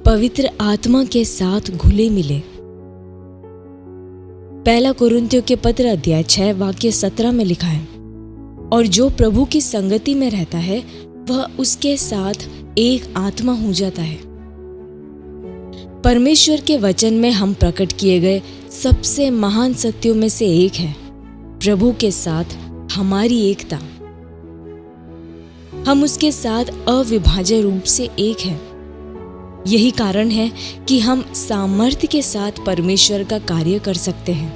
पवित्र आत्मा के साथ घुले मिले। पहला कुरिन्थियों के पत्र अध्याय 6 वाक्य 17 में लिखा है, और जो प्रभु की संगति में रहता है वह उसके साथ एक आत्मा हो जाता है। परमेश्वर के वचन में हम प्रकट किए गए सबसे महान सत्यों में से एक है प्रभु के साथ हमारी एकता। हम उसके साथ अविभाज्य रूप से एक हैं। यही कारण है कि हम सामर्थ्य के साथ परमेश्वर का कार्य कर सकते हैं।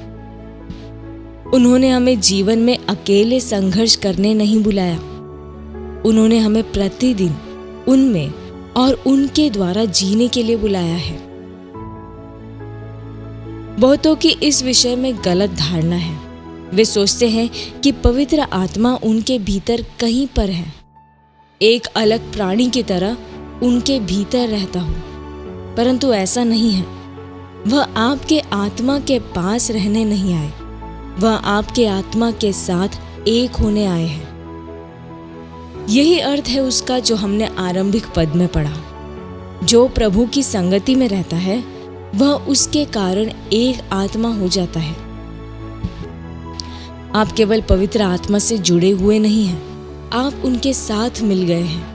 उन्होंने हमें जीवन में अकेले संघर्ष करने नहीं बुलाया। उन्होंने हमें प्रतिदिन उनमें और उनके द्वारा जीने के लिए बुलाया है। बहुतों की इस विषय में गलत धारणा है। वे सोचते हैं कि पवित्र आत्मा उनके भीतर कहीं पर है, एक अलग प्राणी की तरह उनके भीतर रहता हो, परंतु ऐसा नहीं है। वह आपके आत्मा के पास रहने नहीं आए, वह आपके आत्मा के साथ एक होने आए हैं। यही अर्थ है उसका जो हमने आरंभिक पद में पढ़ा। जो प्रभु की संगति में रहता है वह उसके कारण एक आत्मा हो जाता है। आप केवल पवित्र आत्मा से जुड़े हुए नहीं हैं, आप उनके साथ मिल गए हैं।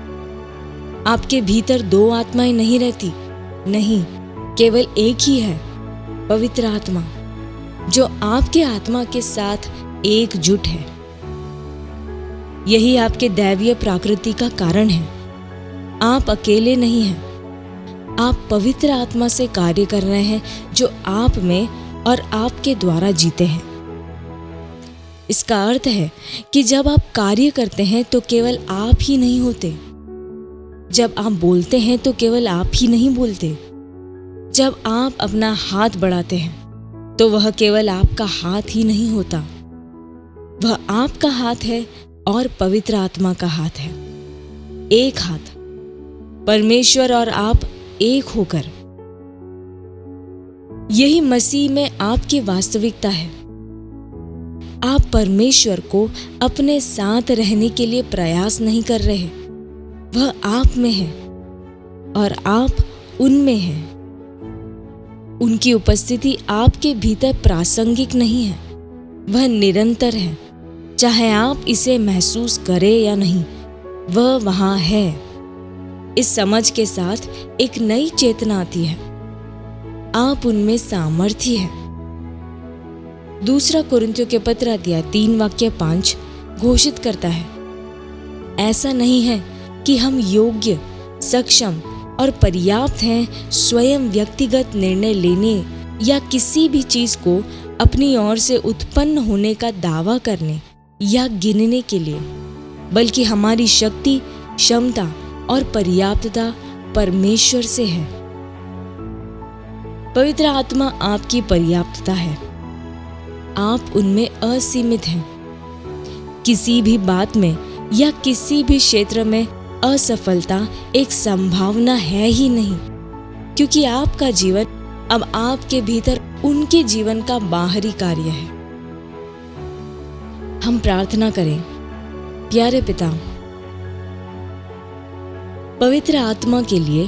आपके भीतर दो आत्माएं नहीं रहती, नहीं, केवल एक ही है, पवित्र आत्मा, जो आपके आत्मा के साथ एकजुट है। यही आपके दैवीय प्रकृति का कारण है। आप अकेले नहीं हैं, आप पवित्र आत्मा से कार्य कर रहे हैं जो आप में और आपके द्वारा जीते हैं। इसका अर्थ है कि जब आप कार्य करते हैं तो केवल आप ही नहीं होते। जब आप बोलते हैं तो केवल आप ही नहीं बोलते। जब आप अपना हाथ बढ़ाते हैं तो वह केवल आपका हाथ ही नहीं होता, वह आपका हाथ है और पवित्र आत्मा का हाथ है। एक हाथ, परमेश्वर और आप एक होकर। यही मसीह में आपकी वास्तविकता है। आप परमेश्वर को अपने साथ रहने के लिए प्रयास नहीं कर रहे, वह आप में है और आप उनमें हैं। उनकी उपस्थिति आपके भीतर प्रासंगिक नहीं है, वह निरंतर है। चाहे आप इसे महसूस करें या नहीं, वह वहां है। इस समझ के साथ एक नई चेतना आती है, आप उनमें सामर्थ्य है। दूसरा कुरिन्थियों के पत्र अध्याय 3 वाक्य 5 घोषित करता है, ऐसा नहीं है कि हम योग्य, सक्षम और पर्याप्त हैं स्वयं व्यक्तिगत निर्णय लेने या किसी भी चीज को अपनी ओर से उत्पन्न होने का दावा करने या गिनने के लिए, बल्कि हमारी शक्ति, क्षमता और पर्याप्तता परमेश्वर से है। पवित्र आत्मा आपकी पर्याप्तता है। आप उनमें असीमित हैं। किसी भी बात में या किसी भी क्षेत्र में असफलता एक संभावना है ही नहीं, क्योंकि आपका जीवन अब आपके भीतर उनके जीवन का बाहरी कार्य है। हम प्रार्थना करें। प्यारे पिता, पवित्र आत्मा के लिए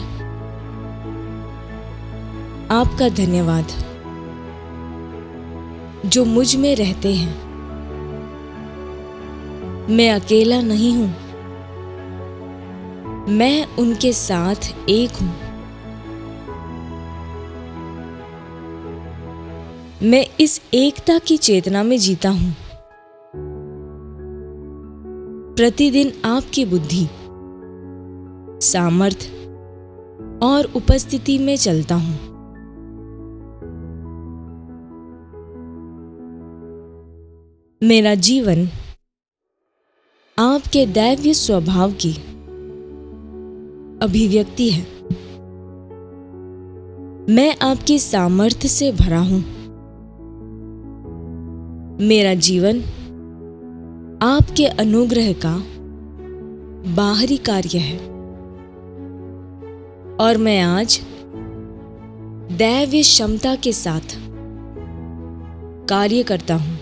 आपका धन्यवाद जो मुझ में रहते हैं। मैं अकेला नहीं हूं, मैं उनके साथ एक हूं। मैं इस एकता की चेतना में जीता हूं। प्रतिदिन आपकी बुद्धि, सामर्थ और उपस्थिति में चलता हूं। मेरा जीवन आपके दैवीय स्वभाव की अभिव्यक्ति है। मैं आपकी सामर्थ्य से भरा हूं। मेरा जीवन आपके अनुग्रह का बाहरी कार्य है और मैं आज दैवीय क्षमता के साथ कार्य करता हूं।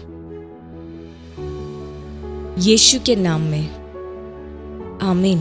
यीशु के नाम में, आमीन।